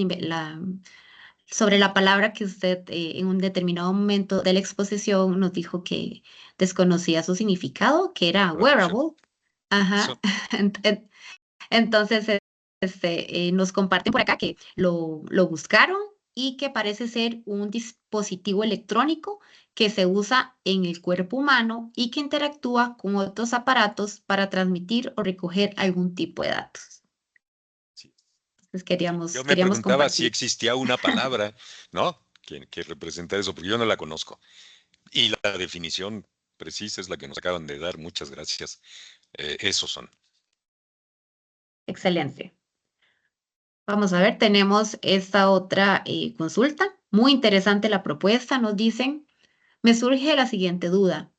Sobre la palabra que usted en un determinado momento de la exposición nos dijo que desconocía su significado, que era Traducción. wearable. Ajá. Eso. Entonces, nos comparten por acá que lo buscaron y que parece ser un dispositivo electrónico que se usa en el cuerpo humano y que interactúa con otros aparatos para transmitir o recoger algún tipo de datos. Sí. Entonces, Yo me queríamos preguntaba si compartir. existía una palabra, ¿no? Que representa eso, porque yo no la conozco. Y la definición precisa es la que nos acaban de dar. Muchas gracias. Esos son. Excelente. Vamos a ver, tenemos esta otra consulta. Muy interesante la propuesta. Nos dicen, me surge la siguiente duda.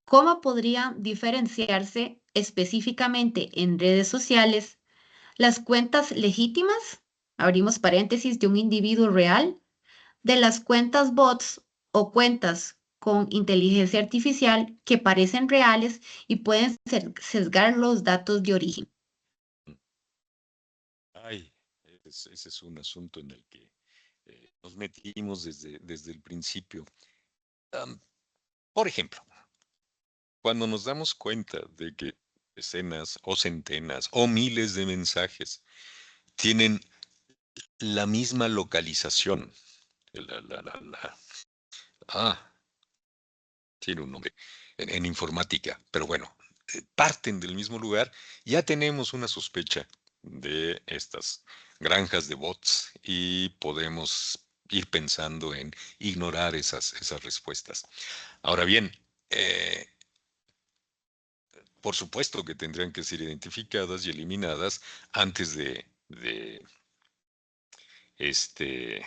¿Cómo podría diferenciarse específicamente en redes sociales las cuentas legítimas, abrimos paréntesis, de un individuo real, de las cuentas bots o cuentas con inteligencia artificial que parecen reales y pueden sesgar los datos de origen. Ay, ese es un asunto en el que nos metimos desde el principio. Por ejemplo, cuando nos damos cuenta de que decenas o centenas o miles de mensajes tienen la misma localización, la, la, la, la- ah, tiene un nombre en informática, pero bueno, parten del mismo lugar, ya tenemos una sospecha de estas granjas de bots y podemos ir pensando en ignorar esas respuestas. Ahora bien, eh, por supuesto que tendrían que ser identificadas y eliminadas antes de este,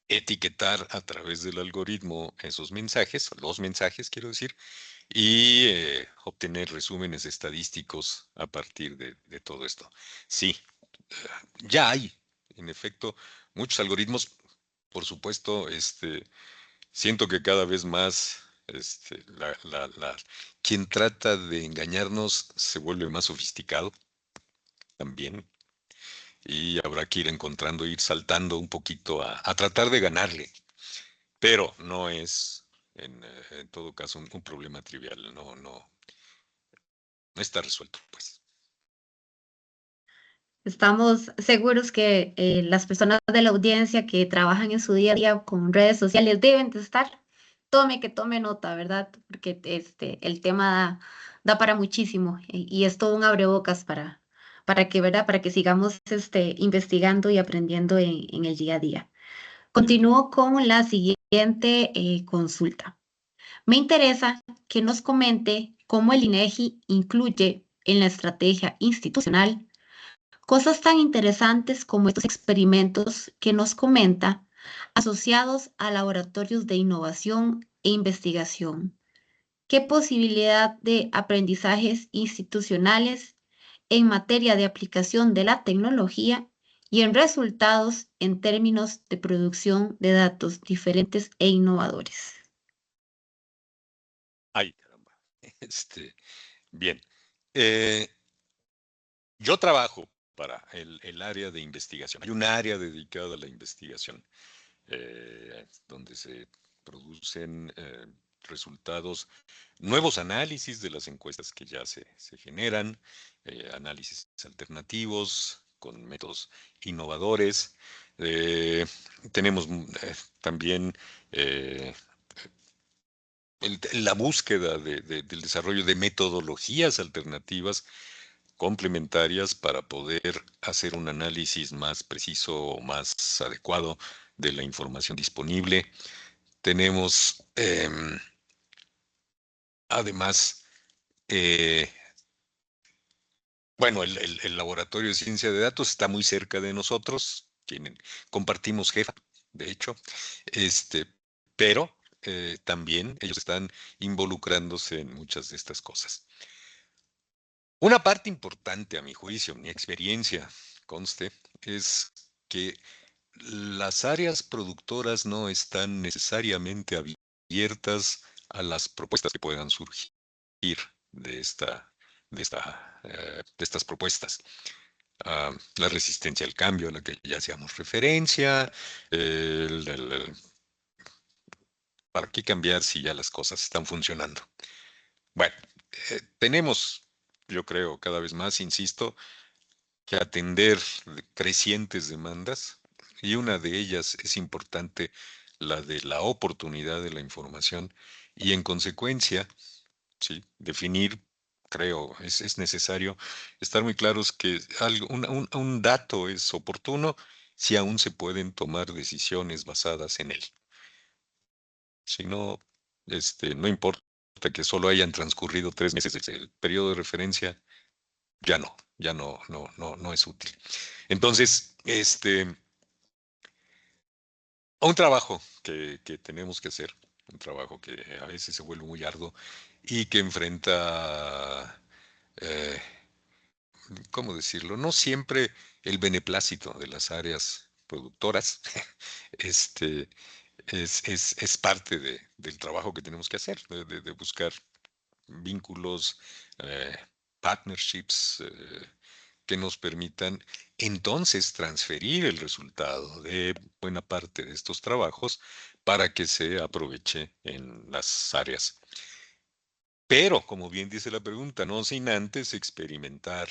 etiquetar a través del algoritmo esos mensajes, los mensajes quiero decir, y obtener resúmenes estadísticos a partir de todo esto. Sí, ya hay, en efecto, muchos algoritmos, por supuesto, siento que cada vez más quien trata de engañarnos se vuelve más sofisticado también y habrá que ir encontrando, ir saltando un poquito a tratar de ganarle, pero no es en todo caso un problema trivial, no está resuelto, pues. Estamos seguros que las personas de la audiencia que trabajan en su día a día con redes sociales deben de estar, que tome nota, ¿verdad? Porque el tema da para muchísimo y es todo un abrebocas para que, ¿verdad? Para que sigamos investigando y aprendiendo en el día a día. Continúo con la siguiente consulta. Me interesa que nos comente cómo el INEGI incluye en la estrategia institucional cosas tan interesantes como estos experimentos que nos comenta, asociados a laboratorios de innovación e investigación. ¿Qué posibilidad de aprendizajes institucionales en materia de aplicación de la tecnología y en resultados en términos de producción de datos diferentes e innovadores? Ay, caramba. Bien. Eh, yo trabajo para el área de investigación. Hay un área dedicada a la investigación, donde se producen resultados, nuevos análisis de las encuestas que ya se generan, análisis alternativos con métodos innovadores. Eh, tenemos también eh, la búsqueda del desarrollo de metodologías alternativas complementarias para poder hacer un análisis más preciso o más adecuado de la información disponible. Tenemos además, bueno, el laboratorio de ciencia de datos está muy cerca de nosotros, compartimos jefa, de hecho, este, pero también ellos están involucrándose en muchas de estas cosas. Una parte importante, a mi juicio, mi experiencia, conste, es que las áreas productoras no están necesariamente abiertas a las propuestas que puedan surgir de de estas propuestas. La resistencia al cambio, a la que ya hacíamos referencia, ¿para qué cambiar si ya las cosas están funcionando? Bueno, tenemos, yo creo, cada vez más, insisto, que atender crecientes demandas y una de ellas es importante, la de la oportunidad de la información y en consecuencia, sí, definir, creo, es necesario estar muy claros que un dato es oportuno si aún se pueden tomar decisiones basadas en él. Si no, no importa que solo hayan transcurrido 3 meses desde el periodo de referencia, ya no es útil. Entonces, un trabajo que tenemos que hacer, un trabajo que a veces se vuelve muy arduo y que enfrenta, eh, ¿cómo decirlo? No siempre el beneplácito de las áreas productoras, este, es parte del trabajo que tenemos que hacer, de buscar vínculos, partnerships, que nos permitan entonces transferir el resultado de buena parte de estos trabajos para que se aproveche en las áreas. Pero, como bien dice la pregunta, no sin antes experimentar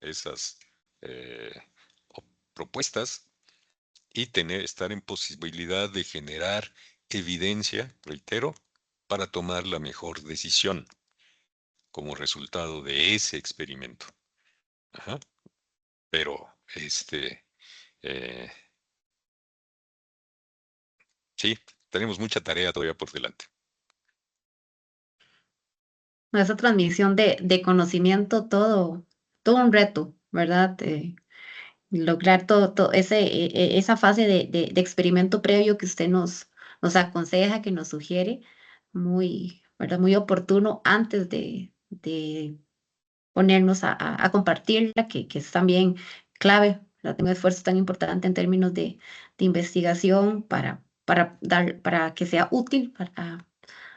esas eh, propuestas y estar en posibilidad de generar evidencia, reitero, para tomar la mejor decisión como resultado de ese experimento. Ajá. Pero, eh, sí, tenemos mucha tarea todavía por delante. Esa transmisión de conocimiento, todo un reto, ¿verdad? Lograr esa fase de experimento previo que usted nos aconseja, que nos sugiere, muy, ¿verdad? Muy oportuno antes de ponernos a compartirla, que es también clave, ¿verdad? Un esfuerzo tan importante en términos de investigación para que sea útil para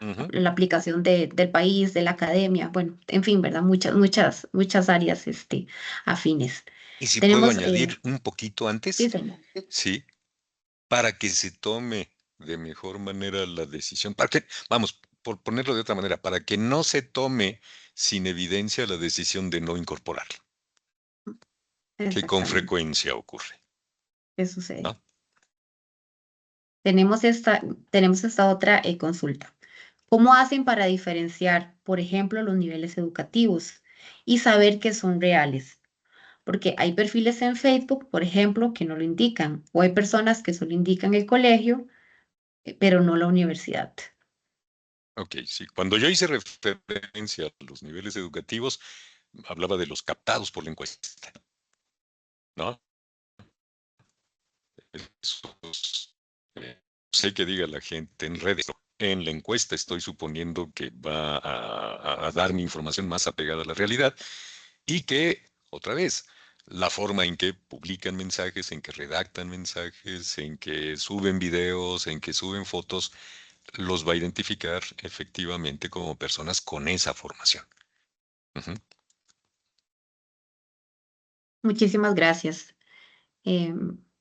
Ujú. la aplicación del país, de la academia, bueno, en fin, ¿verdad? Muchas áreas afines. Y si puedo Tenemos, añadir un poquito sí, antes, señor. sí, para que se tome de mejor manera la decisión, para que, vamos, por ponerlo de otra manera, para que no se tome sin evidencia la decisión de no incorporarlo, que con Exactamente, frecuencia ocurre, ¿qué sucede? ¿no? Tenemos esta otra consulta. ¿Cómo hacen para diferenciar, por ejemplo, los niveles educativos y saber que son reales? Porque hay perfiles en Facebook, por ejemplo, que no lo indican, o hay personas que solo indican el colegio, pero no la universidad. Ok, sí. Cuando yo hice referencia a los niveles educativos, hablaba de los captados por la encuesta, ¿no? Esos, sé que diga la gente en redes. En la encuesta estoy suponiendo que va a darme información más apegada a la realidad y que, otra vez, la forma en que publican mensajes, en que redactan mensajes, en que suben videos, en que suben fotos, los va a identificar efectivamente como personas con esa formación. Ujú. Muchísimas gracias.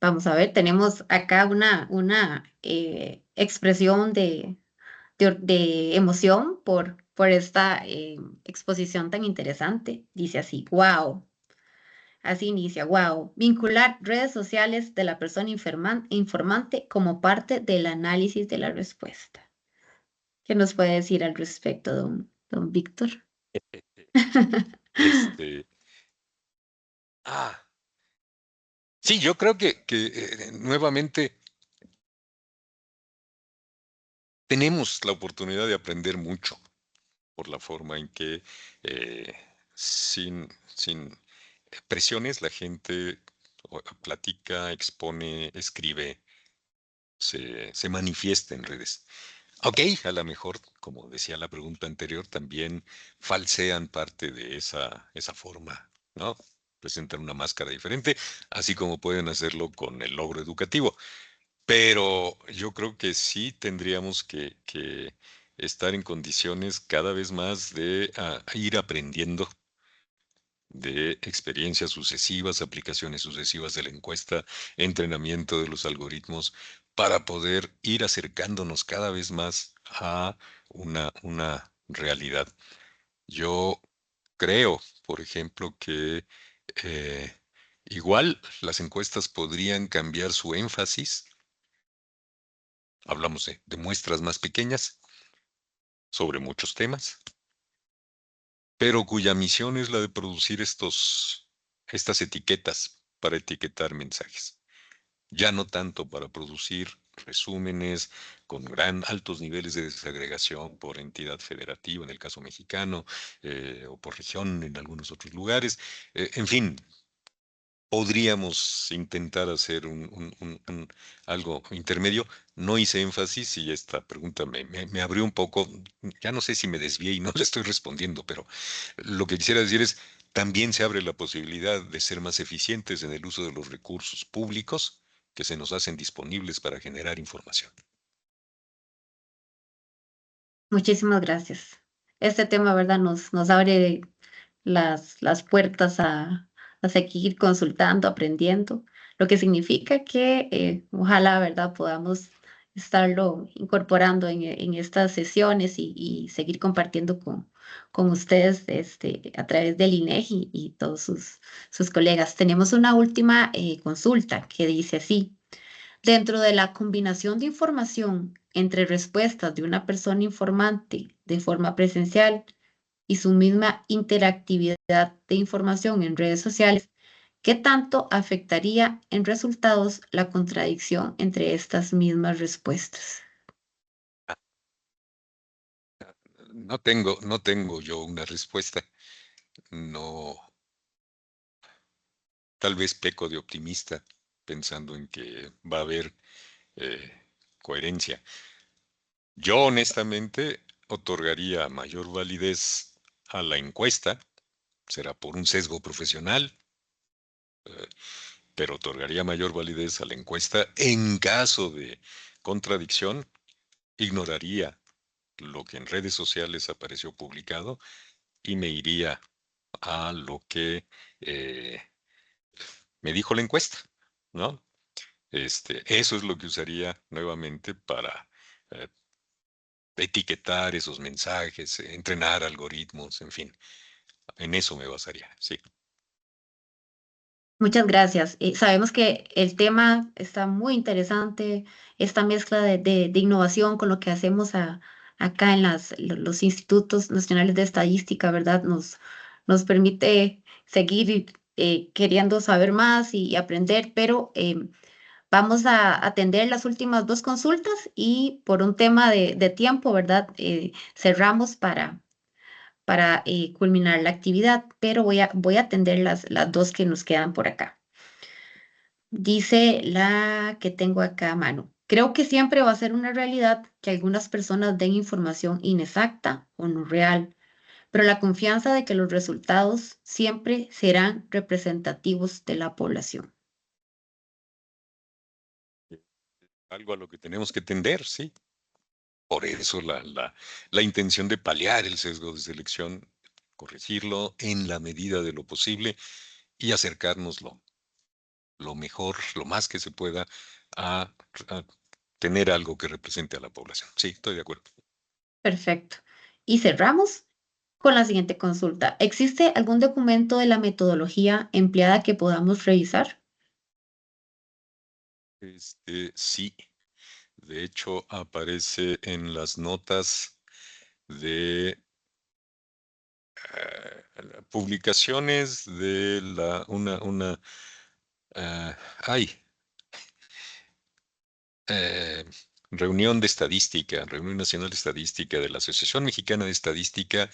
Vamos a ver, tenemos acá una expresión de emoción por esta exposición tan interesante. Dice así, wow. Así inicia, wow. Vincular redes sociales de la persona informante como parte del análisis de la respuesta. ¿Qué nos puede decir al respecto, don Víctor? Este, ah, sí, yo creo que nuevamente tenemos la oportunidad de aprender mucho por la forma en que eh, sin presiones la gente platica, expone, escribe, se manifiesta en redes. Ok, a lo mejor, como decía la pregunta anterior, también falsean parte de esa forma, ¿no? Presentan una máscara diferente, así como pueden hacerlo con el logro educativo. Pero yo creo que sí tendríamos que estar en condiciones cada vez más de ir aprendiendo de experiencias sucesivas, aplicaciones sucesivas de la encuesta, entrenamiento de los algoritmos, para poder ir acercándonos cada vez más a una realidad. Yo creo, por ejemplo, que eh, igual las encuestas podrían cambiar su énfasis. Hablamos de muestras más pequeñas sobre muchos temas, pero cuya misión es la de producir estas etiquetas para etiquetar mensajes. Ya no tanto para producir resúmenes con altos niveles de desagregación por entidad federativa, en el caso mexicano, o por región en algunos otros lugares. En fin, podríamos intentar hacer algo intermedio. No hice énfasis y esta pregunta me abrió un poco. Ya no sé si me desvié y no le estoy respondiendo, pero lo que quisiera decir es, también se abre la posibilidad de ser más eficientes en el uso de los recursos públicos que se nos hacen disponibles para generar información. Muchísimas gracias. Este tema, ¿verdad? Nos abre las puertas a seguir consultando, aprendiendo, lo que significa que ojalá, ¿verdad?, podamos estarlo incorporando en estas sesiones y seguir compartiendo con ustedes a través del INEGI y todos sus colegas. Tenemos una última consulta que dice así. Dentro de la combinación de información entre respuestas de una persona informante de forma presencial y su misma interactividad de información en redes sociales, ¿qué tanto afectaría en resultados la contradicción entre estas mismas respuestas? No tengo yo una respuesta. No, tal vez peco de optimista pensando en que va a haber coherencia. Yo honestamente otorgaría mayor validez a la encuesta, será por un sesgo profesional, pero otorgaría mayor validez a la encuesta en caso de contradicción, ignoraría lo que en redes sociales apareció publicado y me iría a lo que me dijo la encuesta, ¿no? Eso es lo que usaría nuevamente para eh, etiquetar esos mensajes, entrenar algoritmos, en fin, en eso me basaría, sí. Muchas gracias. Sabemos que el tema está muy interesante, esta mezcla de innovación con lo que hacemos acá en los institutos nacionales de estadística, ¿verdad? Nos permite seguir queriendo saber más y aprender, pero vamos a atender las últimas dos consultas y por un tema de tiempo, ¿verdad? Cerramos para culminar la actividad, pero voy a atender las dos que nos quedan por acá. Dice la que tengo acá a mano. Creo que siempre va a ser una realidad que algunas personas den información inexacta o no real, pero la confianza de que los resultados siempre serán representativos de la población. Algo a lo que tenemos que tender, sí. Por eso la intención de paliar el sesgo de selección, corregirlo en la medida de lo posible y acercárnoslo lo mejor, lo más que se pueda a tener algo que represente a la población. Sí, estoy de acuerdo. Perfecto. Y cerramos con la siguiente consulta. ¿Existe algún documento de la metodología empleada que podamos revisar? Sí, de hecho aparece en las notas de publicaciones de ah, ay, eh, reunión de estadística, Reunión Nacional de Estadística de la Asociación Mexicana de Estadística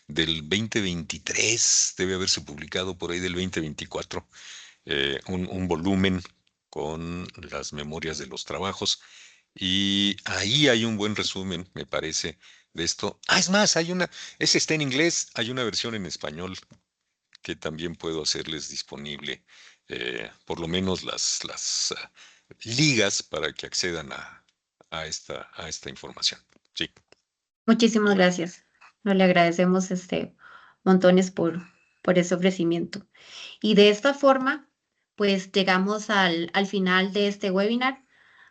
del 2023, debe haberse publicado por ahí del 2024, un volumen con las memorias de los trabajos y ahí hay un buen resumen, me parece, de esto. Es más, ese está en inglés, hay una versión en español que también puedo hacerles disponible, por lo menos las ligas para que accedan a esta información. Sí, Muchísimas gracias. No le agradecemos montones por ese ofrecimiento. Y de esta forma, pues llegamos al final de este webinar.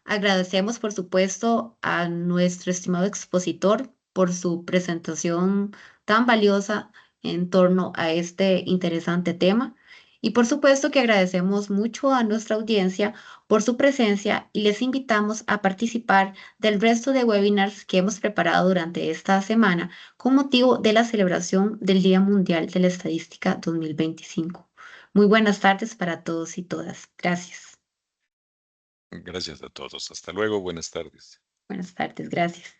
Agradecemos, por supuesto, a nuestro estimado expositor por su presentación tan valiosa en torno a este interesante tema. Y por supuesto que agradecemos mucho a nuestra audiencia por su presencia y les invitamos a participar del resto de webinars que hemos preparado durante esta semana con motivo de la celebración del Día Mundial de la Estadística 2025. Muy buenas tardes para todos y todas. Gracias. gracias a todos. Hasta luego, buenas tardes. Buenas tardes, gracias.